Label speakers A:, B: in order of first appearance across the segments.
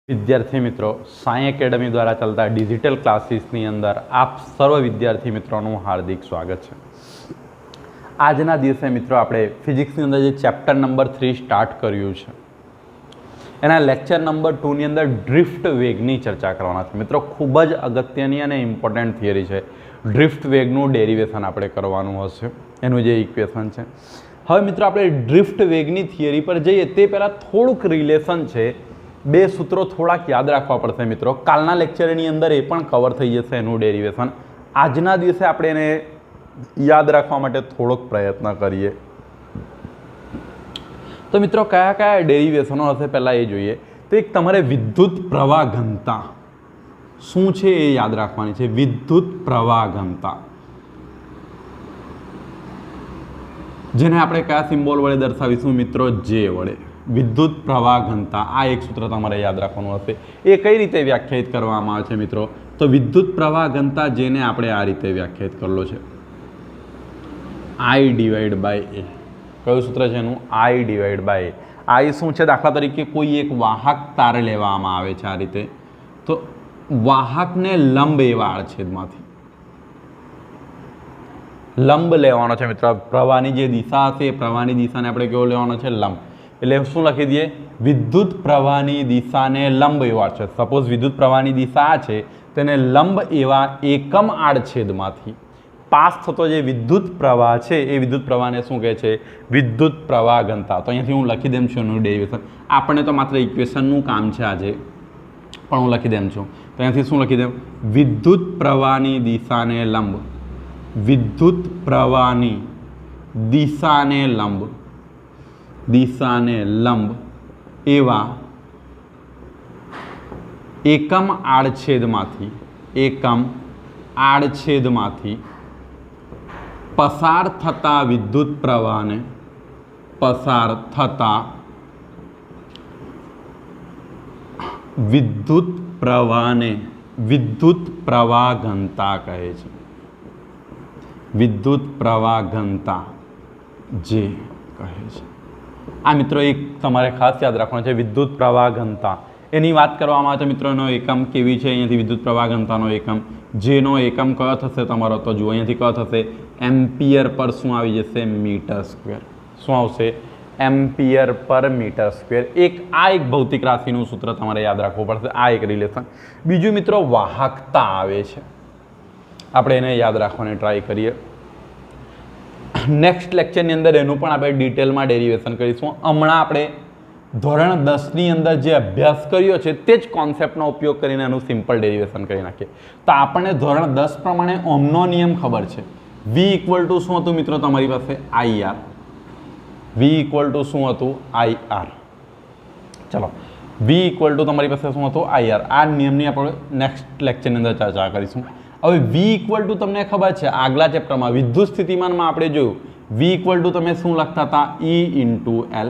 A: विद्यार्थी मित्रों साई एकेडमी द्वारा चलता डिजिटल क्लासीसनी अंदर आप सर्व विद्यार्थी मित्रों हार्दिक स्वागत है। आजना दिवसे मित्रों आपणे फिजिक्सनी अंदर जे चैप्टर नंबर 3 स्टार्ट कर्युं छे एना लेक्चर नंबर 2 नी अंदर ड्रिफ्ट वेगनी चर्चा करवाना छे। मित्रों खूब ज अगत्यनी अने इम्पोर्टન્ટ थियरी है। ड्रिफ्ट वेगनुं डेरिवेशन आपणे करवानुं हशे, एनुं जे इक्वेशन है। हवे मित्रों आपणे ड्रिफ्ट वेगनी थियरी पर जईए ते पहेला थोड़ुंक रिलेशन है। बे सूत्रों थोड़ाक याद रखवा पड़शे मित्रों। कालना लेक्चरनी अंदर ए पण कवर थई जशे एनुं डेरिवेशन। आजना दिवसे आपणे एने याद रखवा माटे थोड़ोक प्रयत्न करीए। तो मित्रों कया कया डेरिवेशनो हशे पहेला ए जोईए। तो एक तमारे विद्युत प्रवाह घनता शुं छे ए याद राखवानी छे। विद्युत प्रवाह घनता जेने आपणे कया सिम्बोल वडे दर्शावीशुं मित्रों? जे वडे। विद्युत प्रवाह घनता आ एक सूत्र तमारे याद राखवानुं हशे। ए कई रीते व्याख्यायित करवामां आवे छे मित्रों? तो विद्युत प्रवाह घनता जेने आपणे आ रीते व्याख्यायित करेलो छे I डिवाइड बाय ए। कयुं सूत्र छे एनुं? I डिवाइड बाय ए। आई शुं छे? दाखला तरीके कोई एक वाहक तार लेवामां आवे छे आ रीते, तो वाहकने लंब एवा आड़छेदमांथी लंब लेवानो छे मित्रों। प्रवाहनी जे दिशा हशे प्रवाहनी दिशाने आपणे केवो लेवानो छे? लंब। એટલે શું લખી દઈએ? વિદ્યુત પ્રવાહની દિશાને લંબ એવા છે। સપોઝ વિદ્યુત પ્રવાહની દિશા આ છે, તેને લંબ એવા એકમ આડછેદમાંથી પાસ થતો જે વિદ્યુત પ્રવાહ છે એ વિદ્યુત પ્રવાહને શું કહે છે? વિદ્યુત પ્રવાહ ઘનતા। તો અહીંયાથી હું લખી દેમ છું એનું ડેરિવેશન। આપણે તો માત્ર ઇક્વેશનનું કામ છે આજે, પણ હું લખી દેમ છું। તો અહીંયાથી શું લખી દેમ? વિદ્યુત પ્રવાહની દિશાને લંબ, વિદ્યુત પ્રવાહની દિશાને લંબ, दिशा ने लंब एवा एकम आड़छेदमांथी पसार थता विद्युत प्रवाहने विद्युत प्रवाह घनता कहे छे। विद्युत प्रवाह घनता जे कहे छे। आ मित्रों एक तमारे खास याद रखवानुं छे। विद्युत प्रवाह घनता एनी वात करवामां आवे तो मित्रों एनो एकम केवी छे? अहींयाथी विद्युत प्रवाह घनतानो एकम जेनो एकम कयो थशे तमारो? तो जुओ अहींयाथी कयो थशे? एम्पियर पर शुं आवी जशे? Meter square. शुं आवशे? Ampere per metre square. एक आ एक भौतिक राशिनुं सूत्र तमारे याद राखवुं पड़शे। आ एक रिलेशन। बीजुं मित्रों वाहकता आवे छे, आपणे एने याद राखवानी ट्राय करीए। नेक्स्ट लेक्चर अंदर एनु पण आपणे डिटेल में डेरिवेशन करीशुं। हमणां आपणे धोरण 10 नी अंदर जे अभ्यास कर्यो छे ते ज कॉन्सेप्टनो उपयोग करीने एनु सिम्पल डेरिवेशन करी नाखीए। तो आपणे धोरण 10 प्रमाणे ओमनो नियम खबर छे। V इक्वल टू शुं हतुं मित्रों तमारी पासे? IR। V इक्वल टू शुं हतुं? IR। चलो V इक्वल टू तमारी पासे शुं हतुं? IR। आ नियमनी आपणे नेक्स्ट लेक्चर अंदर चर्चा करीशुं। હવે V ઇક્વલ ટુ તમને ખબર છે આગલા ચેપ્ટરમાં વિદ્યુત સ્થિતિમાનમાં આપણે જોયું V ઇક્વલ ટુ તમે શું લખતા હતા? E ઇન્ટુ L,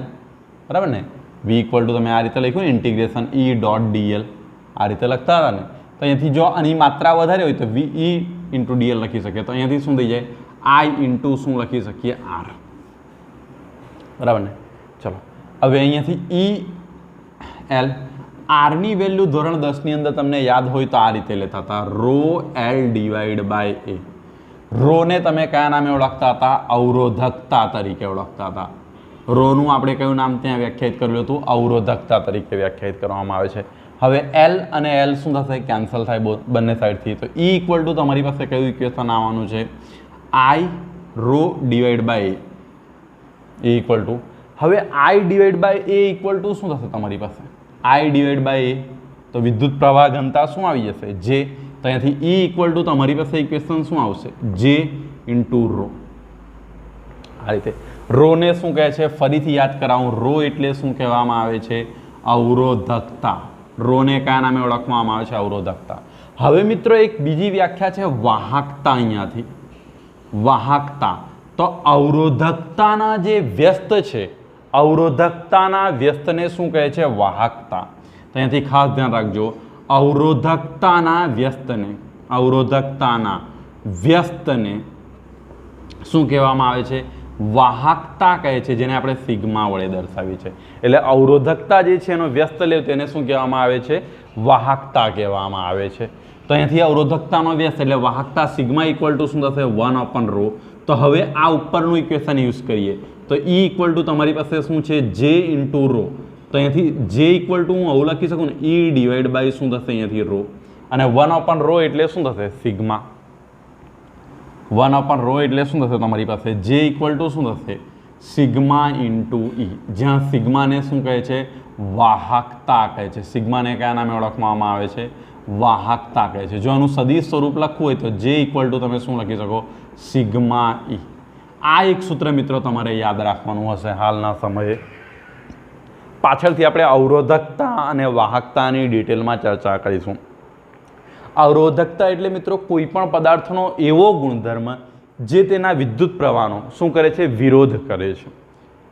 A: બરાબર ને? V ઇક્વલ ટુ તમે આ રીતે લખ્યું ને ઇન્ટિગ્રેશન E ડોટ DL, આ રીતે લખતા હતા ને? તો અહીંયાથી જો આની માત્રા વધારે હોય તો E ઇન્ટુ DL લખી શકીએ। તો અહીંયાથી શું થઈ જાય? I ઇન્ટુ શું લખી શકીએ? R, બરાબર ને? ચલો હવે અહીંયાથી E L आर नी वेल्यू धोरण 10 नी अंदर तमने याद होय तो आ रीते लेता था रो एल डिवाइड बाय ए। रो ने तमे कया नामे ओळखता था? अवरोधकता तरीके ओळखता था। रो नु आपणे कयुं नाम त्यां व्याख्यायित करेलुं हतुं? अवरोधकता तरीके व्याख्यायित करवामां आवे छे। हवे एल अने एल शुं थशे? केन्सल थाय बंने साइड थी। तो ई इक्वल टू तमारी पासे कयुं इक्वेशन आववानुं छे? I rho divide by A equal to. हवे I divide by A equal to शुं थशे तमारी पासे? I divide by A. तो विद्युत प्रवाह घनता शुं आवी जशे? जे। तो अहींयाथी E इक्वल टू तमारी पासे इक्वेशन शुं आवशे? J into rho. आ रीते रो ने शुं कहे छे? फरीथी याद करावुं। रो एटले शुं कहेवामां आवे छे? अवरोधकता। रो ने कया नामे ओळखवामां आवे छे? अवरोधकता। हवे मित्रों एक बीजी व्याख्या छे वाहकता। अहींयाथी वाहकता तो अवरोधकताना जे व्यस्त छे, अवरोधकताना व्यस्तने शुं कहे छे? वाहकता। तो अहींयाथी खास ध्यान राखजो, अवरोधकताना व्यस्तने शुं कहेवामां आवे छे? વાહકતા કહે છે, જેને આપણે સિગ્મા વડે દર્શાવી છે. એટલે અવરોધકતા જે છે એનો વ્યસ્ત લેવ તેને શું કહેવામાં આવે છે? વાહકતા કહેવામાં આવે છે. તો અહીંયાથી અવરોધકતાનો વ્યસ્ત એટલે વાહકતા સિગ્મા ઇક્વલ ટુ શું થશે? 1/ρ. તો હવે આ ઉપરનું ઇક્વેશન યુઝ કરીએ તો E ઇક્વલ ટુ તમારી પાસે શું છે? J into ρ. તો અહીંયાથી J ઇક્વલ ટુ હું આવું લખી શકું ને, E ડિવાઈડ બાય શું થશે અહીંયાથી ρ, અને 1/ρ એટલે શું થશે? સિગ્મા. 1/ρ એટલે શું થશે તમારી પાસે? J ઇક્વલ ટુ શું થશે? સિગ્મા ઇન્ટુ E, જ્યાં સિગ્માને શું કહે છે? વાહકતા કહે છે. સિગ્માને કયા નામે ઓળખવામાં આવે છે? વાહકતા કહે છે. જો આનું સદિશ સ્વરૂપ લખવું હોય તો J ઇક્વલ ટુ તમે શું લખી શકો? Sigma E. આ એક સૂત્ર મિત્રો તમારે યાદ રાખવાનું હશે હાલના સમયે. પાછળથી આપણે અવરોધકતા અને વાહકતાની ડિટેલમાં ચર્ચા કરીશું. અવરોધકતા એટલે મિત્રો કોઈ પણ પદાર્થનો એવો ગુણધર્મ જે તેના વિદ્યુત પ્રવાહનો શું કરે છે? વિરોધ કરે છે.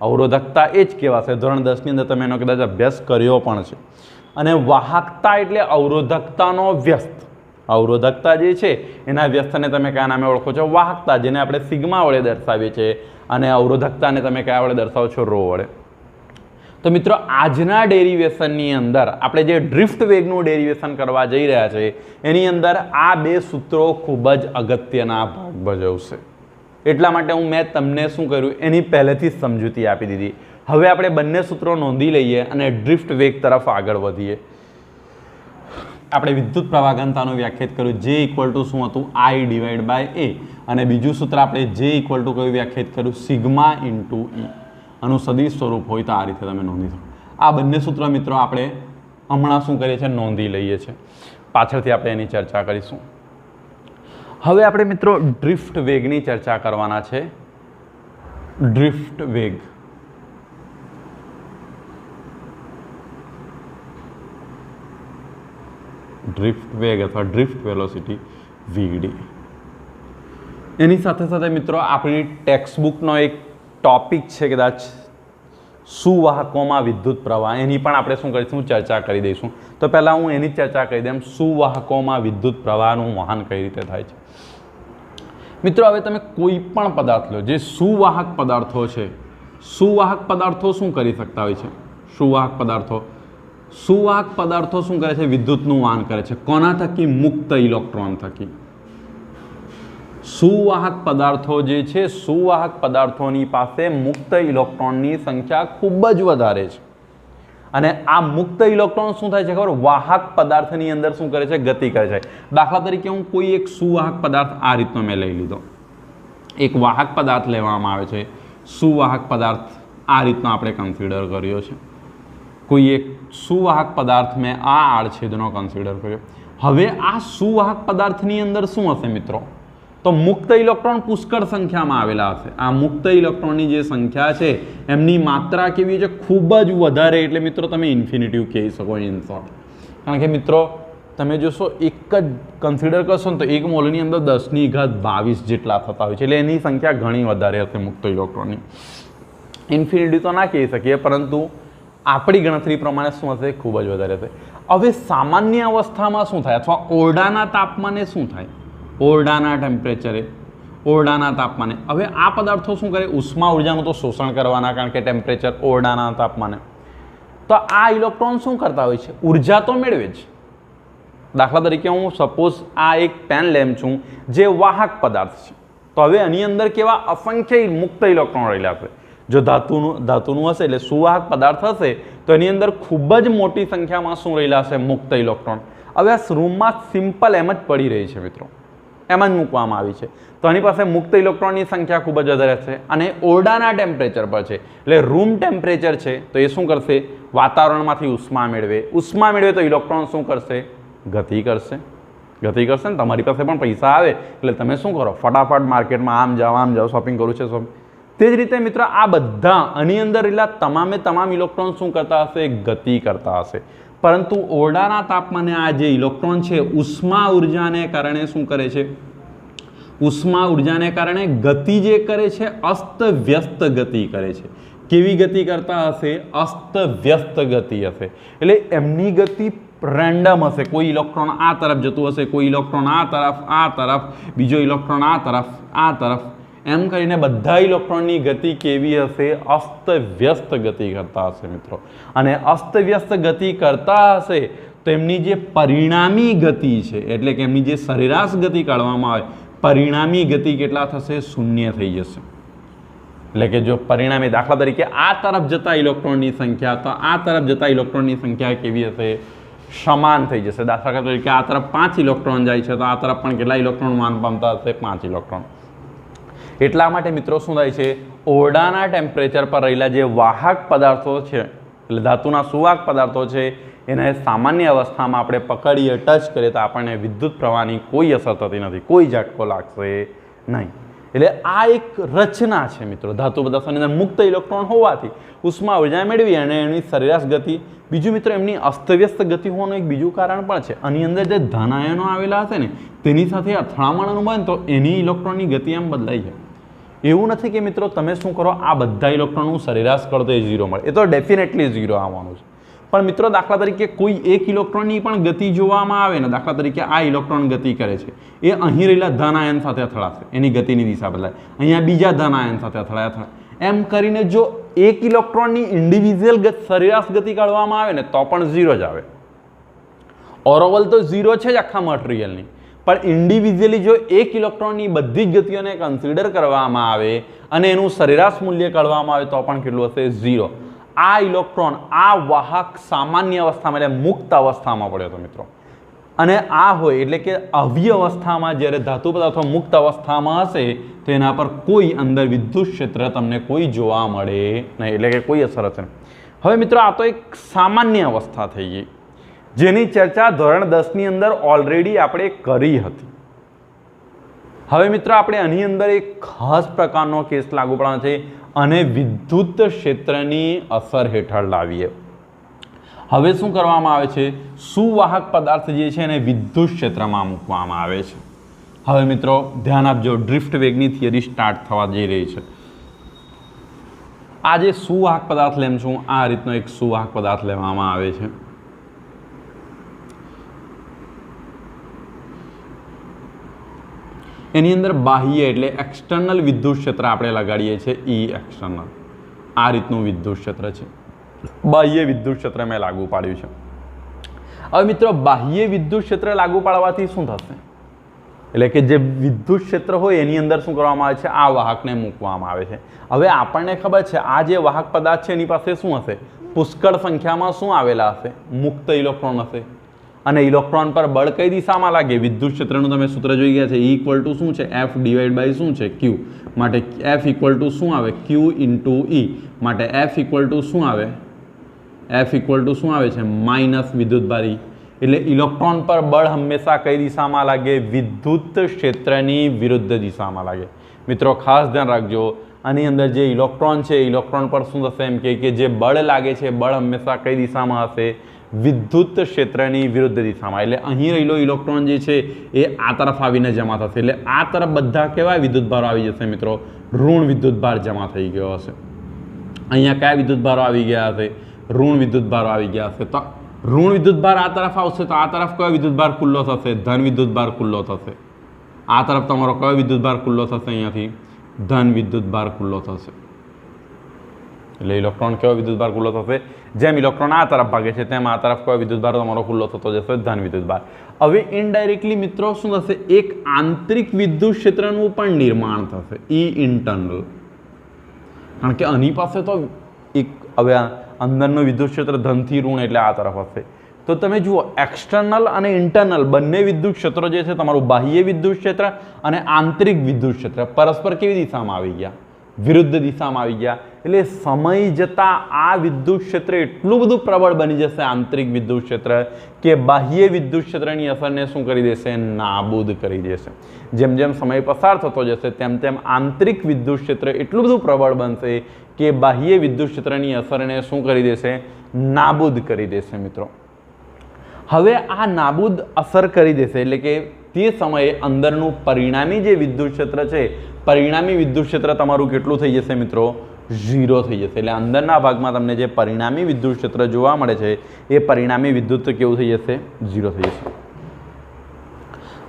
A: અવરોધકતા એ જ કહેવાશે. ધોરણ 10ની અંદર તમે એનો કદાચ અભ્યાસ કર્યો પણ છે. અને વાહકતા એટલે અવરોધકતાનો વ્યસ્ત. અવરોધકતા જે છે એના વ્યસ્તને તમે કયા નામે ઓળખો છો? વાહકતા, જેને આપણે સિગ્મા વડે દર્શાવીએ છીએ. અને અવરોધકતાને તમે કયા વડે દર્શાવો છો? ρ વડે. તો મિત્રો આજના ડેરિવેશનની અંદર આપણે જે ડ્રિફ્ટ વેગનું ડેરિવેશન કરવા જઈ રહ્યા છે એની અંદર આ બે સૂત્રો ખૂબ જ અગત્યના ભાગ ભજવશે. એટલા માટે મેં તમને શું કર્યું એની પહેલેથી જ સમજૂતી આપી દીધી. હવે આપણે બંને સૂત્રો નોંધી લઈએ અને ડ્રિફ્ટ વેગ તરફ આગળ વધીએ. આપણે વિદ્યુત પ્રવાહ ઘનતાનું વ્યાખ્યાયિત કર્યું, J ઇક્વલ ટુ શું હતું? I divide by A. અને બીજું સૂત્ર આપણે J ઇક્વલ ટુ કયું વ્યાખ્યાયિત કર્યું? Sigma into E. આનું સદિશ સ્વરૂપ હોય તો આ રીતે તમે નોંધી શકો. આ બંને સૂત્ર મિત્રો આપણે હમણાં શું કરીએ છીએ? નોંધી લઈએ છીએ. પાછળથી આપણે એની ચર્ચા કરીશું. હવે આપણે મિત્રો ડ્રિફ્ટ વેગની ચર્ચા કરવાના છે. ડ્રિફ્ટ વેગ. ડ્રિફ્ટ વેગ અથવા ડ્રિફ્ટ વેલોસિટી VD. એની સાથે સાથે મિત્રો આપણી ટેક્સ્ટબુકનો એક ટોપિક છે કદાચ સુવાહકોમાં વિદ્યુત પ્રવાહ, એની પણ આપણે શું કરીશું? ચર્ચા કરી દઈશું. તો પહેલાં હું એની ચર્ચા કરી દઉં, સુવાહકોમાં વિદ્યુત પ્રવાહનું વહન કઈ રીતે થાય છે. મિત્રો હવે તમે કોઈ પણ પદાર્થ લો, જે સુવાહક પદાર્થો છે, સુવાહક પદાર્થો શું કરી શકતા હોય છે? સુવાહક પદાર્થો શું કરે છે? વિદ્યુતનું વહન કરે છે. કોના થકી? મુક્ત ઇલેક્ટ્રોન થકી. સુવાહક પદાર્થો જે છે, સુવાહક પદાર્થોની પાસે મુક્ત ઇલેક્ટ્રોનની સંખ્યા ખૂબ જ વધારે છે. અને આ મુક્ત ઇલેક્ટ્રોન શું થાય છે ખબર? વાહક પદાર્થની અંદર શું કરે છે? ગતિ કરે છે. દાખલા તરીકે હું કોઈ એક સુવાહક પદાર્થ આ રીતનો મેં લઈ લીધો. એક વાહક પદાર્થ લેવામાં આવે છે, સુવાહક પદાર્થ આ રીતનો આપણે કન્સિડર કર્યો છે. કોઈ એક સુવાહક પદાર્થ મેં આ આડછેદનો કન્સિડર કર્યો. હવે આ સુવાહક પદાર્થની અંદર શું હશે મિત્રો? તો મુક્ત ઇલેક્ટ્રોન પુષ્કળ સંખ્યામાં આવેલા હશે. આ મુક્ત ઇલેક્ટ્રોનની જે સંખ્યા છે એમની માત્રા કેવી છે? ખૂબ જ વધારે. એટલે મિત્રો તમે ઇન્ફિનિટિવ કહી શકો ઇન શોર્ટ. કારણ કે મિત્રો તમે જોશો એક જ કન્સિડર કરશો ને તો એક મોલની અંદર 10⁻22 જેટલા થતા હોય છે. એટલે એની સંખ્યા ઘણી વધારે હશે મુક્ત ઇલેક્ટ્રોનની. ઇન્ફિનિટી તો ના કહી શકીએ, પરંતુ આપણી ગણતરી પ્રમાણે શું હશે? ખૂબ જ વધારે હશે. હવે સામાન્ય અવસ્થામાં શું થાય? અથવા ઓરડાના તાપમાને શું થાય? ઓરડાના ટેમ્પરેચરે, ઓરડાના તાપમાને. હવે આ પદાર્થો શું કરે? ઉષ્મા ઉર્જાનું તો શોષણ કરવાના, કારણ કે ટેમ્પરેચર ઓરડાના તાપમાને. તો આ ઇલેક્ટ્રોન શું કરતા હોય છે? ઉર્જા તો મેળવે છે. દાખલા તરીકે હું સપોઝ આ એક પેન લેમ છું જે વાહક પદાર્થ છે. તો હવે આની અંદર કેવા અસંખ્ય મુક્ત ઇલેક્ટ્રોન રહેલા છે. જો ધાતુનું હશે એટલે સુવાહક પદાર્થ હશે તો એની અંદર ખૂબ જ મોટી સંખ્યામાં શું રહેલા હશે? મુક્ત ઇલેક્ટ્રોન. હવે આ રૂમમાં સિમ્પલ એમ જ પડી રહી છે મિત્રો, એમ જ મૂકવામાં આવી છે. તો આની પાસે મુક્ત ઇલેક્ટ્રોનની સંખ્યા ખૂબ જ વધારે છે અને ઓરડાના ટેમ્પરેચર પર છે. એટલે રૂમ ટેમ્પરેચર છે તો એ શું કરશે? વાતાવરણમાંથી ઉષ્મા મેળવે. ઉષ્મા મેળવે તો ઇલેક્ટ્રોન શું કરશે? ગતિ કરશે. ગતિ કરશે ને તમારી પાસે પણ પૈસા આવે એટલે તમે શું કરો? ફટાફટ માર્કેટમાં આમ જાઓ, શોપિંગ કરવું છે શોપિંગ. તે જ રીતે મિત્રો આ બધા આની અંદર રહેલા તમામ ઇલેક્ટ્રોન શું કરતા હશે? ગતિ કરતા હશે. પરંતુ ઓરડાના તાપમાને આ જે ઇલેક્ટ્રોન છે ઉષ્મા ઉર્જાને કારણે શું કરે છે? ઉષ્મા ઉર્જાને કારણે ગતિ જે કરે છે અસ્ત વ્યસ્ત ગતિ કરે છે. કેવી ગતિ કરતા હશે? અસ્ત વ્યસ્ત ગતિ હશે. એટલે એમની ગતિ રેન્ડમ હશે. કોઈ ઇલેક્ટ્રોન આ તરફ જતું હશે, કોઈ ઇલેક્ટ્રોન આ તરફ, બીજો ઇલેક્ટ્રોન આ તરફ. એમ કરીને બધા ઇલેક્ટ્રોનની ગતિ કેવી હશે? અસ્તવ્યસ્ત ગતિ કરતા હશે મિત્રો. અને અસ્તવ્યસ્ત ગતિ કરતા હશે તો એમની જે પરિણામી ગતિ છે, એટલે કે એમની જે સરેરાશ ગતિ કાઢવામાં આવે, પરિણામી ગતિ કેટલા થશે? શૂન્ય થઈ જશે. એટલે કે જો પરિણામી, દાખલા તરીકે આ તરફ જતા ઇલેક્ટ્રોનની સંખ્યા, તો આ તરફ જતા ઇલેક્ટ્રોનની સંખ્યા કેવી હશે? સમાન થઈ જશે. દાખલા તરીકે આ તરફ 5 ઇલેક્ટ્રોન જાય છે તો આ તરફ પણ કેટલા ઇલેક્ટ્રોન માન પામતા હશે? 5 ઇલેક્ટ્રોન. એટલા માટે મિત્રો શું થાય છે? ઓરડાના ટેમ્પરેચર પર રહેલા જે વાહક પદાર્થો છે, એટલે ધાતુના સુવાહક પદાર્થો છે, એને સામાન્ય અવસ્થામાં આપણે પકડીએ, ટચ કરીએ તો આપણને વિદ્યુત પ્રવાહની કોઈ અસર થતી નથી, કોઈ ઝટકો લાગશે નહીં. એટલે આ એક રચના છે મિત્રો. ધાતુ પદાર્થોની અંદર મુક્ત ઇલેક્ટ્રોન હોવાથી ઉષ્મા ઉર્જા મેળવી અને એની સરેરાશ ગતિ. બીજું મિત્રો, એમની અસ્તવ્યસ્ત ગતિ હોવાનું એક બીજું કારણ પણ છે. આની અંદર જે ધન આયનો આવેલા હશે ને તેની સાથે અથડામણ અનુભવે તો એની ઇલેક્ટ્રોનની ગતિ એમ બદલાઈ જાય. એવું નથી કે મિત્રો તમે શું કરો, આ બધા ઇલેક્ટ્રોનનું સરેરાશ કરો તો એ 0 મળે. એ તો ડેફિનેટલી 0 આવવાનું છે. પણ મિત્રો દાખલા તરીકે કોઈ એક ઇલેક્ટ્રોનની પણ ગતિ જોવામાં આવે ને, દાખલા તરીકે આ ઇલેક્ટ્રોન ગતિ કરે છે, એ અહીં રહેલા ધન આયન સાથે અથડાશે, એની ગતિની દિશા બદલાય. અહીંયા બીજા ધન આયન સાથે અથડાય. એમ કરીને જો એક ઇલેક્ટ્રોનની ઇન્ડિવિજ્યુઅલ સરેરાશ ગતિ કાઢવામાં આવે ને તો પણ 0 જ આવે. ઓવરઓલ તો 0 છે જ આખા મટીરિયલની, પણ ઇન્ડિવિજ્યુઅલી જો એક ઇલેક્ટ્રોનની બધી જ ગતિઓને કન્સિડર કરવામાં આવે અને એનું સરેરાશ મૂલ્ય કાઢવામાં આવે તો પણ કેટલું હશે? 0. આ ઇલેક્ટ્રોન, આ વાહક સામાન્ય અવસ્થામાં એટલે મુક્ત અવસ્થામાં પડ્યો હતો મિત્રો. અને આ હોય એટલે કે આવી અવસ્થામાં જ્યારે ધાતુ પદાર્થો મુક્ત અવસ્થામાં હશે તો એના પર કોઈ અંદર વિદ્યુત ક્ષેત્ર તમને કોઈ જોવા મળે નહીં, એટલે કે કોઈ અસર હશે. હવે મિત્રો આ તો એક સામાન્ય અવસ્થા થઈ ગઈ, જેની ચર્ચા ધોરણ 10 ની અંદર ઓલરેડી આપણે કરી હતી. હવે મિત્રો આપણે આની અંદર એક ખાસ પ્રકારનો કેસ લાગુ પડવાનો છે અને વિદ્યુત ક્ષેત્રની અસર હેઠળ લાવીએ. હવે શું કરવામાં આવે છે? સુવાહક પદાર્થ જે છે એને વિદ્યુત ક્ષેત્રમાં મૂકવામાં આવે છે. હવે મિત્રો ધ્યાન આપજો, ડ્રિફ્ટ વેગની થિયરી સ્ટાર્ટ થવા જઈ રહી છે. આ જે સુવાહક પદાર્થ લેમ છું, આ રીતનો એક સુવાહક પદાર્થ લેવામાં આવે છે. એની અંદર બાહ્ય એટલે એક્સટર્નલ વિદ્યુત ક્ષેત્ર આપણે લગાડીએ છીએ, ઈ એક્સટર્નલ. આ રીતનું વિદ્યુત ક્ષેત્ર છે, બાહ્ય વિદ્યુત ક્ષેત્ર મેં લાગુ પાડ્યું છે. હવે મિત્રો બાહ્ય વિદ્યુત ક્ષેત્ર લાગુ પાડવાથી શું થશે? એટલે કે જે વિદ્યુત ક્ષેત્ર હોય એની અંદર શું કરવામાં આવે છે? આ વાહકને મૂકવામાં આવે છે. હવે આપણને ખબર છે આ જે વાહક પદાર્થ છે એની પાસે શું હશે? પુષ્કળ સંખ્યામાં શું આવેલા હશે? મુક્ત ઇલેક્ટ્રોન હશે. અને ઇલેક્ટ્રોન પર બળ કઈ દિશામાં લાગે? વિદ્યુત ક્ષેત્રનું તમે સૂત્ર જોઈ ગયા છે, E = શું છે? F / શું છે? Q. માટે F = શું આવે? Q × E. માટે F = શું આવે? F = શું આવે છે? માઇનસ વિદ્યુતભાર E. એટલે ઇલેક્ટ્રોન પર બળ હંમેશા કઈ દિશામાં લાગે? વિદ્યુત ક્ષેત્રની વિરુદ્ધ દિશામાં લાગે. મિત્રો ખાસ ધ્યાન રાખજો, આની અંદર જે ઇલેક્ટ્રોન છે, ઇલેક્ટ્રોન પર શું થશે? એમ કે જે બળ લાગે છે, બળ હંમેશા કઈ દિશામાં હશે? વિદ્યુત ક્ષેત્રની વિરુદ્ધ દિશામાં. એટલે અહીં રહેલો ઇલેક્ટ્રોન જે છે એ આ તરફ આવીને જમા થશે. એટલે આ તરફ બધા કેવા વિદ્યુતભારો આવી જશે મિત્રો? ઋણ વિદ્યુતભાર જમા થઈ ગયો હશે. અહીંયા કયા વિદ્યુતભારો આવી ગયા હશે? ઋણ વિદ્યુતભારો આવી ગયા હશે. તો ઋણ વિદ્યુતભાર આ તરફ આવશે તો આ તરફ કયો વિદ્યુતભાર ખુલ્લો થશે? ધન વિદ્યુતભાર ખુલ્લો થશે. આ તરફ તમારો કયો વિદ્યુતભાર ખુલ્લો થશે? અહીંયાથી ધન વિદ્યુતભાર ખુલ્લો થશે. એટલે ઇલેક્ટ્રોન કેવો વિદ્યુતભાર ખુલ્લો થશે? જેમ ઇલેક્ટ્રોન આ તરફ ભાગે છે તેમ આ તરફ કયો વિદ્યુતભાર તમારો ખુલ્લો થતો જશે? ધન વિદ્યુતભાર. હવે ઇનડાયરેક્ટલી મિત્રો શું થશે? એક આંતરિક વિદ્યુત ક્ષેત્રનું પણ નિર્માણ થશે, ઈ ઇન્ટરનલ. કારણ કે આની પાસે તો એક હવે અંદરનું વિદ્યુત ક્ષેત્ર ધનથી ઋણ એટલે આ તરફ હશે. તો તમે જુઓ એક્સટર્નલ અને ઇન્ટરનલ બંને વિદ્યુત ક્ષેત્રો જે છે તમારું બાહ્ય વિદ્યુત ક્ષેત્ર અને આંતરિક વિદ્યુત ક્ષેત્ર પરસ્પર કેવી દિશામાં આવી ગયા? વિરુદ્ધ દિશામાં આવી ગયા. એટલે સમય જતાં આ વિદ્યુત ક્ષેત્ર એટલું બધું પ્રબળ બની જશે, આંતરિક વિદ્યુત ક્ષેત્ર, કે બાહ્ય વિદ્યુત ક્ષેત્રની અસરને શું કરી દેશે? નાબૂદ કરી દેશે. જેમ જેમ સમય પસાર થતો જશે તેમ તેમ આંતરિક વિદ્યુત ક્ષેત્ર એટલું બધું પ્રબળ બનશે કે બાહ્ય વિદ્યુત ક્ષેત્રની અસરને શું કરી દેશે? નાબૂદ કરી દેશે મિત્રો. હવે આ નાબૂદ અસર કરી દેશે એટલે કે તે સમયે અંદરનું પરિણામી જે વિદ્યુત ક્ષેત્ર છે, પરિણામી વિદ્યુત ક્ષેત્ર તમારું કેટલું થઈ જશે મિત્રો? 0 થઈ જશે. એટલે અંદરના ભાગમાં તમને જે પરિણામી વિદ્યુત ક્ષેત્ર જોવા મળે છે એ પરિણામી વિદ્યુત કેવું થઈ જશે? 0 થઈ જશે.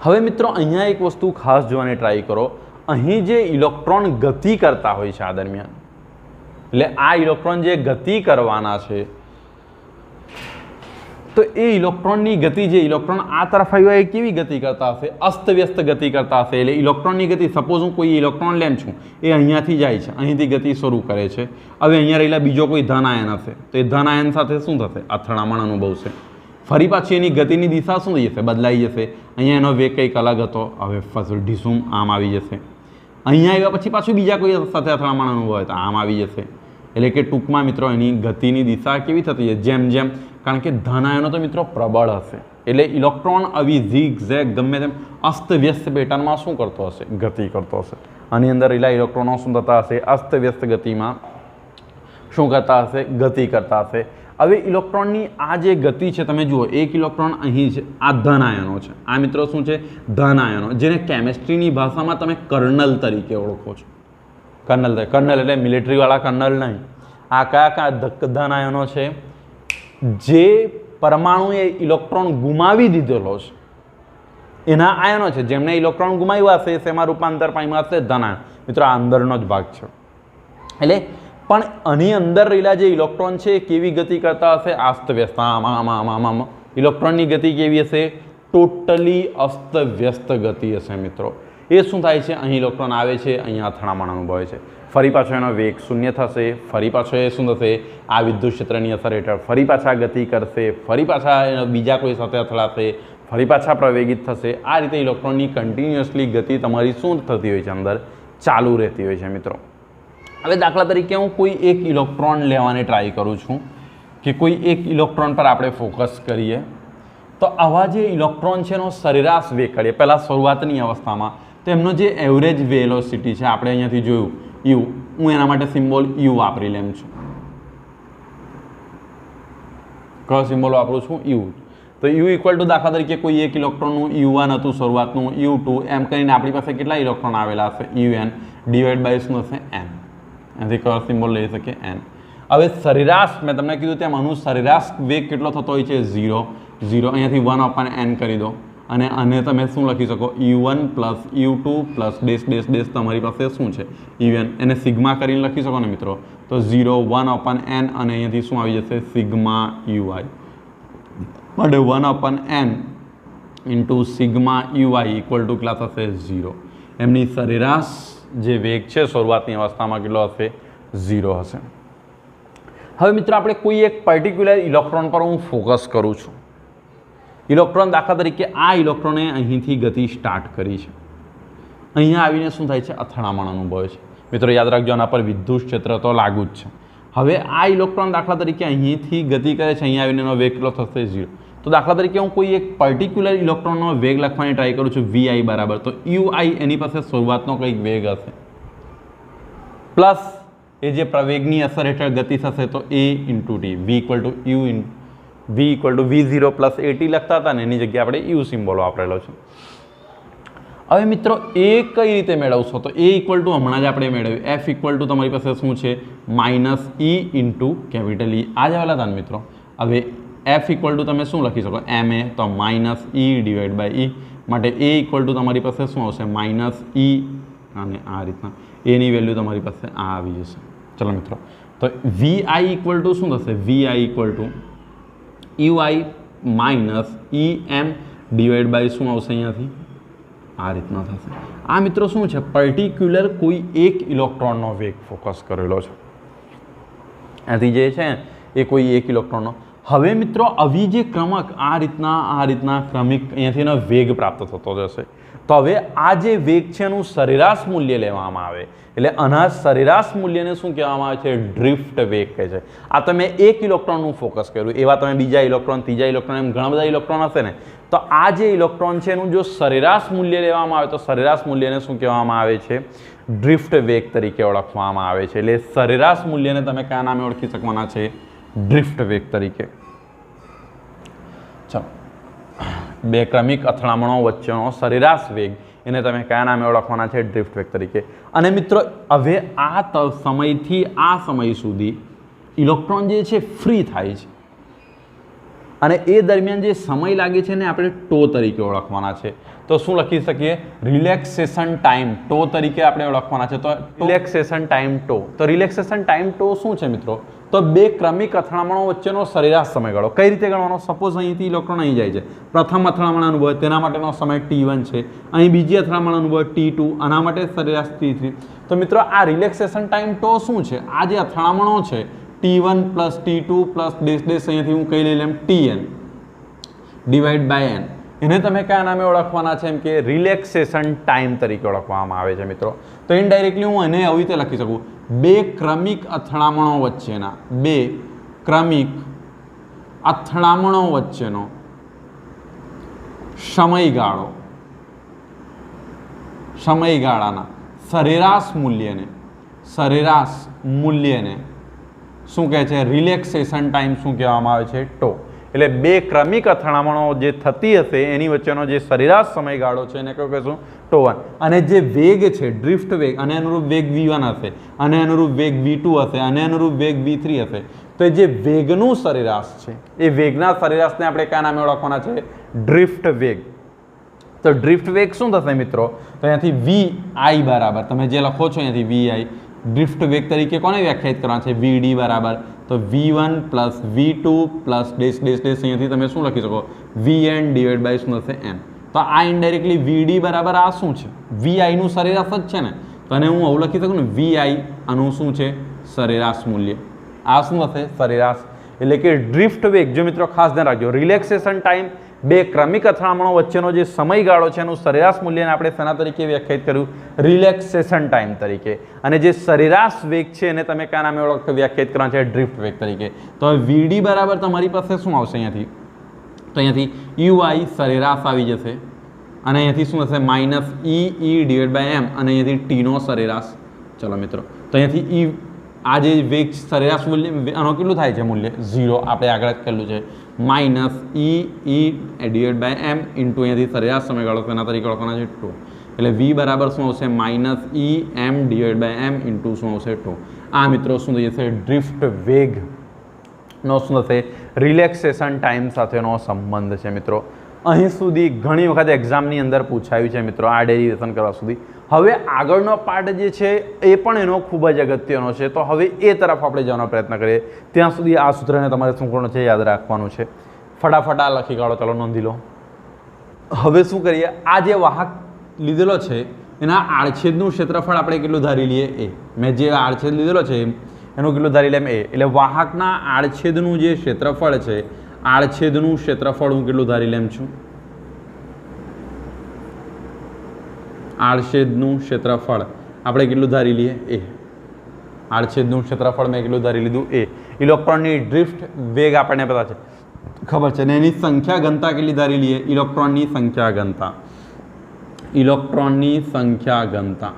A: હવે મિત્રો અહીંયા એક વસ્તુ ખાસ જોવાની ટ્રાય કરો. અહીં જે ઇલેક્ટ્રોન ગતિ કરતા હોય છે આ દરમિયાન, એટલે આ ઇલેક્ટ્રોન જે ગતિ કરવાના છે, તો એ ઇલેક્ટ્રોનની ગતિ, જે ઇલેક્ટ્રોન આ તરફ આવ્યા એ કેવી ગતિ કરતા હશે? અસ્તવ્યસ્ત ગતિ કરતા હશે. એટલે ઇલેક્ટ્રોનની ગતિ, સપોઝ હું કોઈ ઇલેક્ટ્રોન લેમ છું, એ અહીંયાથી જાય છે, અહીંથી ગતિ શરૂ કરે છે. હવે અહીંયા રહેલા બીજો કોઈ ધન આયન હશે, તો એ ધન આયન સાથે શું થશે? અથડામણ અનુભવશે. ફરી પાછી એની ગતિની દિશા શું થઈ જશે? બદલાઈ જશે. અહીંયા એનો વેગ કંઈક અલગ હતો, હવે ફસલ ઢીસુમ આમ આવી જશે. અહીંયા આવ્યા પછી પાછું બીજા કોઈ સાથે અથડામણ અનુભવે તો આમ આવી જશે. એટલે કે ટૂંકમાં મિત્રો એની ગતિની દિશા કેવી થતી છે? જેમ જેમ, કારણ કે ધન આયનો તો મિત્રો પ્રબળ હશે, એટલે ઇલેક્ટ્રોન આવી ઝીગ ઝેગ ગમે તેમ અસ્તવ્યસ્ત પેટર્નમાં શું કરતો હશે? ગતિ કરતો હશે. આની અંદર રહેલા ઇલેક્ટ્રોનો શું થતા હશે? અસ્તવ્યસ્ત ગતિમાં શું કરતા હશે? ગતિ કરતા હશે. હવે ઇલેક્ટ્રોનની આ જે ગતિ છે, તમે જુઓ, એક ઇલેક્ટ્રોન અહીં છે, આ ધન આયનો છે. આ મિત્રો શું છે? ધન આયનો, જેને કેમિસ્ટ્રીની ભાષામાં તમે કર્નલ તરીકે ઓળખો છો. કર્નલ, કર્નલ એટલે મિલિટરીવાળા કર્નલ નહીં. આ કયા ધન આયનો છે? જે પરમાણુએ ઇલેક્ટ્રોન ગુમાવી દીધેલો છે એના આયનો છે. જેમને ઇલેક્ટ્રોન ગુમાવ્યા હશે શેમાં રૂપાંતર પામ્યા હશે? ધન આયન. મિત્રો આ અંદરનો જ ભાગ છે. એટલે પણ આની અંદર રહેલા જે ઇલેક્ટ્રોન છે એ કેવી ગતિ કરતા હશે? અસ્તવ્યસ્ત. આમાં ઇલેક્ટ્રોનની ગતિ કેવી હશે? ટોટલી અસ્તવ્યસ્ત ગતિ હશે મિત્રો. એ શું થાય છે? અહીં ઇલેક્ટ્રોન આવે છે, અહીંયા અથડામણ અનુભવે છે, ફરી પાછો એનો વેગ શૂન્ય થશે, ફરી પાછો એ શું થશે? આ વિદ્યુત ક્ષેત્રની અસર હેઠળ ફરી પાછા ગતિ કરશે, ફરી પાછા બીજા કોઈ સાથે અથડાશે, ફરી પાછા પ્રવેગિત થશે. આ રીતે ઇલેક્ટ્રોનની કન્ટિન્યુઅસલી ગતિ તમારી શું થતી હોય છે? અંદર ચાલુ રહેતી હોય છે મિત્રો. હવે દાખલા તરીકે હું કોઈ એક ઇલેક્ટ્રોન લેવાને ટ્રાય કરું છું, કે કોઈ એક ઇલેક્ટ્રોન પર આપણે ફોકસ કરીએ, તો આવા જે ઇલેક્ટ્રોન છે એનો સરેરાશ વેગ કરીએ પહેલાં શરૂઆતની અવસ્થામાં, તો એમનો જે એવરેજ વેલોસિટી છે આપણે અહીંયાથી જોયું યુ, હું એના માટે સિમ્બોલ યુ વાપરી લેમ છું. કયો સિમ્બોલ વાપરું છું? યુ. તો યુ ઇક્વલ ટુ દાખલા તરીકે કોઈ એક ઇલેક્ટ્રોનનું U1 હતું શરૂઆતનું, U2, એમ કરીને આપણી પાસે કેટલા ઇલેક્ટ્રોન આવેલા હશે? UN ડિવાઈડ બાય શું હશે? n. એનાથી કયો સિમ્બોલ લઈ શકીએ? n. હવે સરેરાશ, મેં તમને કીધું તેમ આનું સરેરાશ વેગ કેટલો થતો હોય છે? 0. અહીંયાથી 1/n કરી દો, અને આને તમે શું લખી શકો? U1 plus U2 plus dash dash dash તમારી પાસે શું છે? UN. એને સિગ્મા કરીને લખી શકો ને મિત્રો? તો 0 1/n, અને અહીંયાથી શું આવી જશે? Sigma UI. માટે 1/n into sigma UI equal to કેટલા થશે? 0. એમની સરેરાશ જે વેગ છે શરૂઆતની અવસ્થામાં કેટલો હશે? 0 હશે. હવે મિત્રો આપણે કોઈ એક પર્ટિક્યુલર ઇલેક્ટ્રોન પર હું ફોકસ કરું છું. ઇલેક્ટ્રોન દાખલા તરીકે આ ઇલેક્ટ્રોને અહીંથી ગતિ સ્ટાર્ટ કરી છે, અહીંયા આવીને શું થાય છે? અથડામણ અનુભવે છે. મિત્રો યાદ રાખજો, આના પર વિદ્યુત ક્ષેત્ર તો લાગુ જ છે. હવે આ ઇલેક્ટ્રોન દાખલા તરીકે અહીંથી ગતિ કરે છે, અહીંયા આવીને એનો વેગ કેટલો થશે? 0. તો દાખલા તરીકે હું કોઈ એક પર્ટિક્યુલર ઇલેક્ટ્રોનનો વેગ લખવાની ટ્રાય કરું છું, VI બરાબર, તો UI એની પાસે શરૂઆતનો કંઈક વેગ હશે, પ્લસ એ જે પ્રવેગની અસર હેઠળ ગતિ થશે તો A into T, V equal to U in V equal to V0 plus AT લખતા હતા ને, એની જગ્યાએ આપણે U સિમ્બોલ વાપરેલો છે. હવે મિત્રો એ કઈ રીતે મેળવશો? તો A ઇક્વલ ટુ હમણાં જ આપણે મેળવ્યું, F ઇક્વલ ટુ તમારી પાસે શું છે? Minus E into capital E. આ જ આવેલા હતા ને મિત્રો. હવે F ઇક્વલ ટુ તમે શું લખી શકો? MA, તો minus E divide by E. માટે A ઇક્વલ ટુ તમારી પાસે શું આવશે? માઇનસ E, અને આ રીતના એની વેલ્યુ તમારી પાસે આ આવી જશે. ચલો મિત્રો, તો VI ઇક્વલ ટુ શું થશે? VI equal to UI minus EM divide by શું આવશે? અહીંયાથી આ રીતના થશે. આ મિત્રો શું છે? પર્ટિક્યુલર કોઈ એક ઇલેક્ટ્રોનનો વેગ ફોકસ કરેલો છે. આથી જે છે એ કોઈ એક ઇલેક્ટ્રોનનો. હવે મિત્રો આવી જે ક્રમક આ રીતના ક્રમિક અહીંયાથી એનો વેગ પ્રાપ્ત થતો જશે. તો હવે આ જે વેગ છે એનું સરેરાશ મૂલ્ય લેવામાં આવે, એટલે આના સરેરાશ મૂલ્યને શું કહેવામાં આવે છે? ડ્રિફ્ટ વેગ કહે છે. આ તમે એક ઇલેક્ટ્રોનનું ફોકસ કર્યું, એવા તમે બીજા ઇલેક્ટ્રોન, ત્રીજા ઇલેક્ટ્રોન, એમ ઘણા બધા ઇલેક્ટ્રોન હશે ને, તો આ જે ઇલેક્ટ્રોન છે એનું જો સરેરાશ મૂલ્ય લેવામાં આવે તો સરેરાશ મૂલ્યને શું કહેવામાં આવે છે? ડ્રિફ્ટ વેગ તરીકે ઓળખવામાં આવે છે. એટલે સરેરાશ મૂલ્યને તમે કયા નામે ઓળખી શકવાના છે? ડ્રિફ્ટ વેગ તરીકે. ચાલો, બે ક્રમિક અથડામણો વચ્ચેનો સરેરાશ વેગ, એને તમે કયા નામે ઓળખવાના છે? ડ્રિફ્ટ વેગ તરીકે. અને મિત્રો હવે આ સમયથી આ સમય સુધી ઇલેક્ટ્રોન જે છે ફ્રી થાય છે. અને એ દરમિયાન જે સમય લાગે છે ને આપણે ટો તરીકે ઓળખવાના છે. તો શું લખી શકીએ? રિલેક્સેશન ટાઈમ ટો તરીકે આપણે ઓળખવાના છે. તો રિલેક્સેશન ટાઈમ ટો. તો રિલેક્સેશન ટાઈમ ટો શું છે મિત્રો? તો બે ક્રમિક અથડામણો વચ્ચેનો સરેરાશ સમયગાળો. કઈ રીતે ગણવાનો? સપોઝ અહીંથી ઇલેક્ટ્રોન અહીં જાય છે, પ્રથમ અથડામણ અનુભવ તેના માટેનો સમય T1 છે, અહીં બીજી અથડામણ અનુભવ T2, આના માટે સરેરાશ T3. તો મિત્રો આ રિલેક્સેશન ટાઈમ ટો શું છે? આ જે અથડામણો છે T1 plus T2 plus dash અહીંયાથી હું કઈ લઈ લેમ Tn ડિવાઈડ બાય n. એને તમે કયા નામે ઓળખવાના છે? એમ કે રિલેક્સેશન ટાઈમ તરીકે ઓળખવામાં આવે છે મિત્રો. તો ઇનડાયરેક્ટલી હું એને આવી રીતે લખી શકું, બે ક્રમિક અથડામણો વચ્ચેના, બે ક્રમિક અથડામણો વચ્ચેનો સમયગાળો, સમયગાળાના સરેરાશ મૂલ્યને શું કહે છે? રિલેક્સેશન ટાઈમ શું કહેવામાં આવે છે? ટો. એટલે બે ક્રમિક અથડામણો જે થતી હશે એની વચ્ચેનો જે સરેરાશ સમયગાળો છે એને કયો કહેશું? T1. અને જે વેગ છે ડ્રિફ્ટ વેગ, અને અનુરૂપ વેગ V1 હશે, અને અનુરૂપ વેગ V2 હશે, અને અનુરૂપ વેગ V3 હશે. તો એ જે વેગનું સરેરાશ છે એ વેગના સરેરાશને આપણે કયા નામે ઓળખવાના છે? ડ્રિફ્ટ વેગ. તો ડ્રિફ્ટ વેગ શું થશે મિત્રો? તો અહીંયાથી VI બરાબર, તમે જે લખો છો અહીંયાથી VI ડ્રિફ્ટ વેગ તરીકે કોને વ્યાખ્યાયિત કરવાના છે? VD બરાબર તો V1 plus V2 plus dash dash dash અહીંયાથી તમે શું લખી શકો? Vn ડિવાઈડ બાય શું થશે? n. તો આ ઇનડાયરેક્ટલી VD બરાબર આ શું છે? VI નું સરેરાશ જ છે ને. તો અને હું આવું લખી શકું ને, VI આનું શું છે? સરેરાશ મૂલ્ય. આ શું હશે? સરેરાશ. એટલે કે ડ્રિફ્ટ વેગ, જો મિત્રો ખાસ ધ્યાન રાખજો, રિલેક્સેશન ટાઈમ બે ક્રમિક અથડામણો વચ્ચેનો જે સમયગાળો છે એનું સરેરાશ મૂલ્યને આપણે શેના તરીકે વ્યાખ્યાયિત કર્યું? રિલેક્સેશન ટાઈમ તરીકે. અને જે સરેરાશ વેગ છે એને તમે કયા નામે વ્યાખ્યાયિત કરવાના છે? ડ્રિફ્ટ વેગ તરીકે. તો હવે VD બરાબર તમારી પાસે શું આવશે અહીંયાથી? તો અહીંયાથી UI સરેરાશ આવી જશે, અને અહીંયાથી શું હશે? Minus EE divide by m, અને અહીંયાથી T નો સરેરાશ. ચલો મિત્રો, તો અહીંયાથી આ જે વેગ સરેરાશ મૂલ્ય આનો કેટલું થાય છે? મૂલ્ય 0. આપણે આગળ જ કરેલું છે. Minus EE divide by m into અહીંયાથી સરેરાશ સમયગાળો તેના તરીકે ઓળખવાના છે 2. એટલે V બરાબર શું આવશે? Minus EM divide by m into શું આવશે? 2. આ મિત્રો શું થઈ જશે? ડ્રિફ્ટ વેગનો શું થશે? રિલેક્સેશન ટાઈમ સાથેનો સંબંધ છે મિત્રો. અહીં સુધી ઘણી વખત એક્ઝામની અંદર પૂછાયું છે મિત્રો આ ડેરિવેશન કરવા સુધી. હવે આગળનો પાર્ટ જે છે એ પણ એનો ખૂબ જ અગત્યનો છે. તો હવે એ તરફ આપણે જવાનો પ્રયત્ન કરીએ. ત્યાં સુધી આ સૂત્રને તમારે શું કરવાનું છે? યાદ રાખવાનું છે. ફટાફટ આ લખી કાઢો, ચાલો નોંધી લો. હવે શું કરીએ? આ જે વાહક લીધેલો છે એના આડછેદનું ક્ષેત્રફળ આપણે કેટલું ધારી લઈએ? A. મેં જે આડછેદ લીધેલો છે એનું કેટલું ધારી લેમ? A. એટલે વાહકના આડછેદનું જે ક્ષેત્રફળ છે, આડછેદનું ક્ષેત્રફળ હું કેટલું ધારી લેમ છું? આડછેદનું ક્ષેત્રફળ આપણે કેટલું ધારી લઈએ? A. આડછેદનું ક્ષેત્રફળ મેં કેટલું ધારી લીધું? A. ઇલેક્ટ્રોનની ડ્રિફ્ટ વેગ આપણને પતા છે, ખબર છે, ને એની સંખ્યા ઘનતા કેટલી ધારી લઈએ? ઇલેક્ટ્રોનની સંખ્યા ઘનતા. ઇલેક્ટ્રોનની સંખ્યા ઘનતા.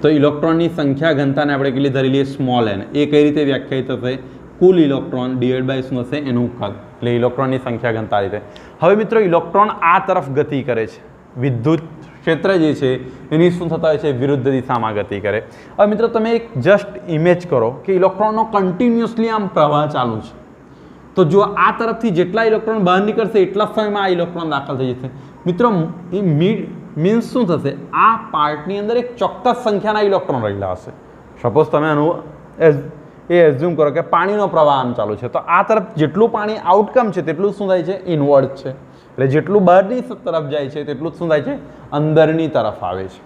A: તો ઇલેક્ટ્રોનની સંખ્યા ઘનતાને આપણે કેટલી ધારી લઈએ? Small n. એ કઈ રીતે વ્યાખ્યાયિત થશે? કુલ ઇલેક્ટ્રોન ડિવાઈડ બાય શું હશે? એનું કદ. એટલે ઇલેક્ટ્રોનની સંખ્યા ઘનતા રીતે. હવે મિત્રો ઇલેક્ટ્રોન આ તરફ ગતિ કરે છે, વિદ્યુત ક્ષેત્ર જે છે એની શું થતા હોય છે? વિરુદ્ધ દિશામાં ગતિ કરે. હવે મિત્રો તમે એક જસ્ટ ઇમેજ કરો કે ઇલેક્ટ્રોનનો કન્ટિન્યુઅસલી આમ પ્રવાહ ચાલુ છે. તો જો આ તરફથી જેટલા ઇલેક્ટ્રોન બહાર નીકળશે એટલા સમયમાં આ ઇલેક્ટ્રોન દાખલ થઈ જશે. મિત્રો એ મીન્સ શું થશે? આ પાર્ટની અંદર એક ચોક્કસ સંખ્યાના ઇલેક્ટ્રોન રહેલા હશે. સપોઝ તમે એઝ્યુમ કરો કે પાણીનો પ્રવાહ આમ ચાલુ છે, તો આ તરફ જેટલું પાણી આઉટકમ છે તેટલું શું થાય છે? ઇનવર્ડ છે. એટલે જેટલું બહારની તરફ જાય છે તેટલું શું થાય છે? અંદરની તરફ આવે છે.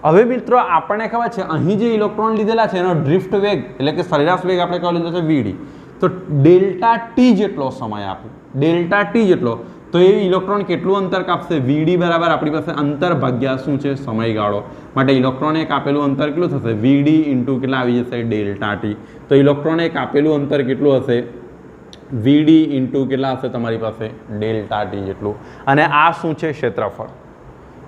A: હવે મિત્રો આપણને ખબર છે અહીં જે ઇલેક્ટ્રોન લીધેલા છે એનો ડ્રિફ્ટ વેગ એટલે કે સરેરાશ વેગ આપણે કયો લીધો છે? VD. તો ડેલ્ટા T જેટલો સમય આપે, ડેલ્ટા T જેટલો, તો એ ઇલેક્ટ્રોન કેટલું અંતર કાપશે? VD બરાબર આપણી પાસે અંતર ભાગ્યા શું છે? સમયગાળો. માટે ઇલેક્ટ્રોને કાપેલું અંતર કેટલું થશે? VD ઇન્ટુ કેટલા આવી જશે? Delta T. તો ઇલેક્ટ્રોને કાપેલું અંતર કેટલું હશે? VD ઇન્ટુ કેટલા હશે તમારી પાસે? ડેલ્ટા T જેટલું. અને આ શું છે? ક્ષેત્રફળ.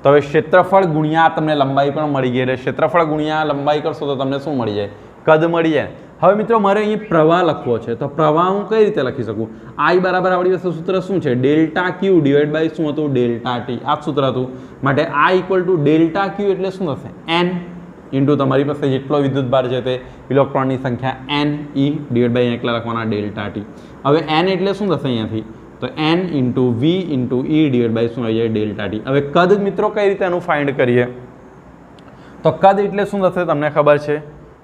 A: તો હવે ક્ષેત્રફળ ગુણ્યા તમને લંબાઈ પણ મળી ગઈ. એટલે ક્ષેત્રફળ ગુણ્યા લંબાઈ કરશો તો તમને શું મળી જાય? કદ મળી જાય. હવે મિત્રો મારે અહીં પ્રવાહ લખવો છે, તો પ્રવાહ હું કઈ રીતે લખી શકું? I બરાબર આપણી પાસે સૂત્ર શું છે? ડેલ્ટા Q ડિવાઈડ બાય શું હતું? Delta T. આ સૂત્ર હતું. માટે I equal to delta Q એટલે શું થશે? N ઇન્ટુ તમારી પાસે જેટલો વિદ્યુત ભાર છે તે ઇલેક્ટ્રોનની સંખ્યા n e ડિવાઇડ બાય એકલા લખવાના ડેલ્ટા ટી. હવે n એટલે શું થશે અહીંયાથી તો n into v into e divide by શું આવી જાય ડેલ્ટા ટી. હવે કદ મિત્રો કઈ રીતે આનું ફાઇન્ડ કરીએ તો કદ એટલે શું થશે તમને ખબર છે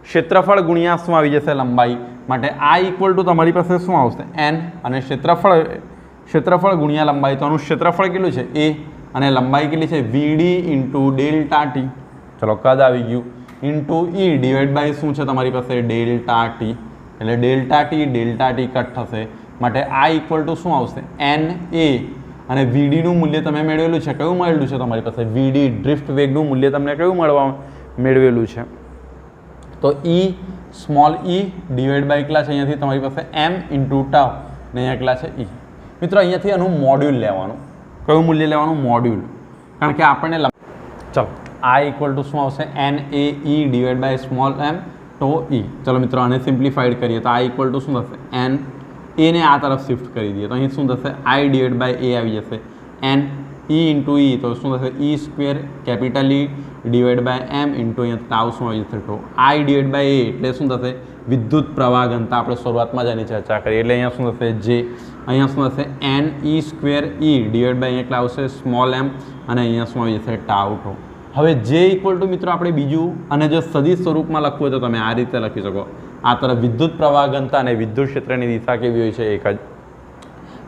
A: ક્ષેત્રફળ ગુણ્યા શું આવી જશે લંબાઈ માટે આ ઇક્વલ ટુ તમારી પાસે શું આવશે n અને ક્ષેત્રફળ ગુણ્યા લંબાઈ તો આનું ક્ષેત્રફળ કેટલું છે a અને લંબાઈ કેટલી છે vd ઇન્ટુ ડેલ્ટા ટી. ચલો કદ આવી ગયું ઇન્ટુ e ડિવાઇડ બાય શું છે તમારી પાસે ડેલ્ટા ટી એટલે ડેલ્ટા ટી કટ થશે માટે આ ઇક્વલ ટુ શું આવશે n a અને vdનું મૂલ્ય તમે મેળવેલું છે કયું મળેલું છે તમારી પાસે vd ડ્રિફ્ટ વેગનું મૂલ્ય તમને કયું મેળવેલું છે તો e small e divide by કેટલા છે અહીંયાથી તમારી પાસે m ઇન્ટુ ટાઉ ને અહીંયા કેટલા છે e. મિત્રો અહીંયાથી આનું મોડ્યુલ લેવાનું કયું મૂલ્ય લેવાનું મોડ્યુલ કારણ કે આપણને ચલો આ ઇક્વલ ટુ શું આવશે n a e divide by small m tau e. ચલો મિત્રો આને સિમ્પ્લિફાઈડ કરીએ તો આ ઇક્વલ ટુ શું થશે n a ને આ તરફ શિફ્ટ કરી દઈએ તો અહીં શું થશે i ડિવાઇડ બાય a આવી જશે n e ઇન્ટુ e તો શું થશે e square capital e divide by m into અહીંયા ટાઉ શું આવી જશે to i divide by a એટલે શું થશે વિદ્યુત પ્રવાહ ઘનતા આપણે શરૂઆતમાં જ આની ચર્ચા કરી એટલે અહીંયા શું થશે જે અહીંયા શું થશે n e square e divide by અહીંયા કેટલા આવશે સ્મોલ m અને અહીંયા શું આવી જશે ટાઉ ટો. હવે જે ઇક્વલ ટુ મિત્રો આપણે બીજું અને જો સદિશ સ્વરૂપમાં લખવું હોય તો તમે આ રીતે લખી શકો આ તરફ વિદ્યુત પ્રવાહ ઘનતા અને વિદ્યુત ક્ષેત્રની દિશા કેવી હોય છે એક જ.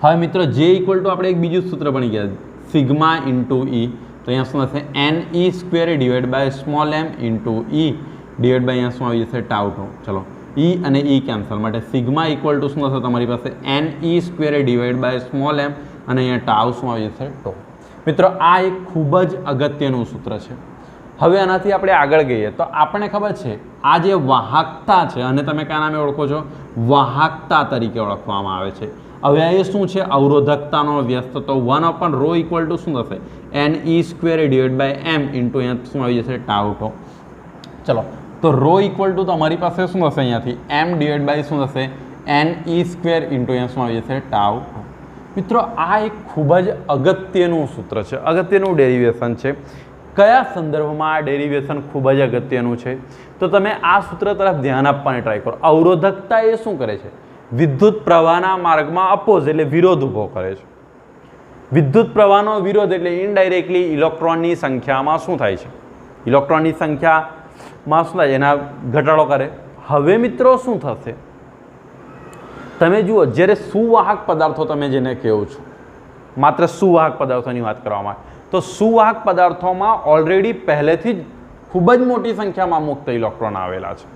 A: હવે મિત્રો જે ઇક્વલ ટુ આપણે એક બીજું સૂત્ર બની ગયા સિગ્મા ઇન્ટુ e તો અહીંયા શું થશે n e square divide by small m into e divide by અહીંયા શું આવી જશે ટાઉ ટો. ચલો e અને e કેન્સલ માટે સિગ્મા ઇક્વલ ટુ શું થશે તમારી પાસે n e square divide by small m અને અહીંયા ટાઉ શું આવી જશે ટો. મિત્રો આ એક ખૂબ જ અગત્યનું સૂત્ર છે. હવે આનાથી આપણે આગળ ગઈએ તો આપણને ખબર છે આ જે વાહકતા છે અને તમે કયા નામે ઓળખો છો વાહકતા તરીકે ઓળખવામાં આવે છે. હવે એ શું છે અવરોધકતાનો વ્યસ્ત તો 1/ρ ઇક્વલ ટુ શું થશે n e square divide by m into અહીંયા શું આવી જશે ટાઉ ટો. ચલો તો ρ ઇક્વલ ટુ તમારી પાસે શું થશે અહીંયાથી m ડિવાઇડ બાય શું થશે n e સ્ક્વેર ઇન્ટુ અહીંયા શું આવી જશે ટાઉ. મિત્રો આ એક ખૂબ જ અગત્યનું સૂત્ર છે અગત્યનું ડેરિવેશન છે. કયા સંદર્ભમાં આ ડેરિવેશન ખૂબ જ અગત્યનું છે તો તમે આ સૂત્ર તરફ ધ્યાન આપવાની ટ્રાય કરો. અવરોધકતા એ શું કરે છે વિદ્યુત પ્રવાહના માર્ગમાં અપોઝ એટલે વિરોધ ઊભો કરે છે. વિદ્યુત પ્રવાહનો વિરોધ એટલે ઇનડાયરેક્ટલી ઇલેક્ટ્રોનની સંખ્યામાં શું થાય છે ઇલેક્ટ્રોનની સંખ્યામાં શું થાય એના ઘટાડો કરે. હવે મિત્રો શું થશે તમે જુઓ જ્યારે સુવાહક પદાર્થો તમે જેને કહો છો માત્ર સુવાહક પદાર્થોની વાત કરવામાં તો સુવાહક પદાર્થોમાં ઓલરેડી પહેલેથી જ ખૂબ જ મોટી સંખ્યામાં મુક્ત ઇલેક્ટ્રોન આવેલા છે.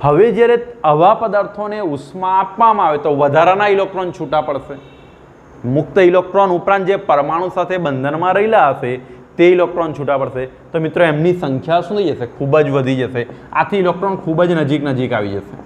A: હવે જ્યારે આવા પદાર્થોને ઉષ્મા આપવામાં આવે તો વધારાના ઇલેક્ટ્રોન છૂટા પડશે. મુક્ત ઇલેક્ટ્રોન ઉપરાંત જે પરમાણુ સાથે બંધનમાં રહેલા હશે તે ઇલેક્ટ્રોન છૂટા પડશે તો મિત્રો એમની સંખ્યા શું થઈ જશે ખૂબ જ વધી જશે. આથી ઇલેક્ટ્રોન ખૂબ જ નજીક આવી જશે.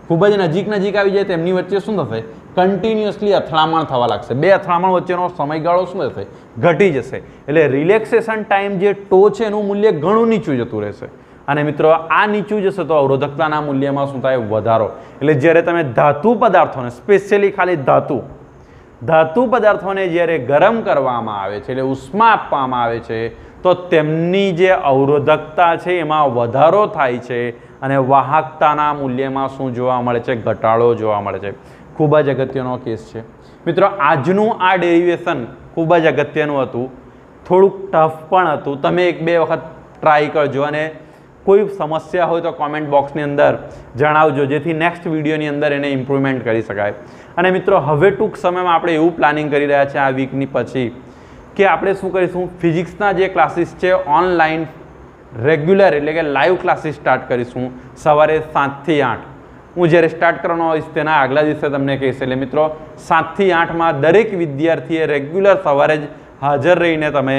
A: ખૂબ જ નજીક આવી જાય તો એમની વચ્ચે શું થશે કન્ટિન્યુઅસલી અથડામણ થવા લાગશે. બે અથડામણ વચ્ચેનો સમયગાળો શું થશે ઘટી જશે એટલે રિલેક્સેશન ટાઈમ જે ટો છે એનું મૂલ્ય ઘણું નીચું જતું રહેશે. અને મિત્રો આ નીચું જશે તો અવરોધકતાના મૂલ્યમાં શું થાય વધારો. એટલે જ્યારે તમે ધાતુ પદાર્થોને સ્પેશિયલી ખાલી ધાતુ પદાર્થોને જ્યારે ગરમ કરવામાં આવે છે એટલે ઉષ્મા આપવામાં આવે છે તો તેમની જે અવરોધકતા છે એમાં વધારો થાય છે અને વાહકતાના મૂલ્યમાં શું જોવા મળે છે ઘટાડો જોવા મળે છે. ખૂબ જ અગત્યનો કેસ છે મિત્રો. આજનું આ ડેરિવેશન ખૂબ જ અગત્યનું હતું થોડુંક ટફ પણ હતું. તમે એક બે વખત ટ્રાય કરજો અને કોઈ સમસ્યા હોય તો કોમેન્ટ બોક્સની અંદર જણાવજો જેથી નેક્સ્ટ વિડીયોની અંદર એને ઇમ્પ્રુવમેન્ટ કરી શકાય. અને મિત્રો હવે ટૂંક સમયમાં આપણે એવું પ્લાનિંગ કરી રહ્યા છીએ આ વીકની પછી કે આપણે શું કરીશું ફિઝિક્સના જે ક્લાસીસ છે ઓનલાઈન રેગ્યુલર એટલે કે લાઈવ ક્લાસીસ સ્ટાર્ટ કરીશું સવારે 7 થી 8. હું જ્યારે સ્ટાર્ટ કરવાનો હોઈશ તેના આગલા દિવસે તમને કહીશ. એટલે મિત્રો 7 થી 8માં દરેક વિદ્યાર્થીએ રેગ્યુલર સવારે જ હાજર રહીને તમે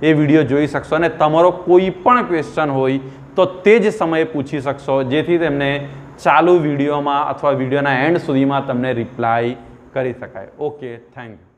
A: એ વિડીયો જોઈ શકશો અને તમારો કોઈ પણ ક્વેશ્ચન હોય તો તે જ સમયે પૂછી શકશો જેથી તેમને ચાલુ વિડીયોમાં અથવા વિડીયોના એન્ડ સુધીમાં તમને રિપ્લાય કરી શકાય. Okay, thank you.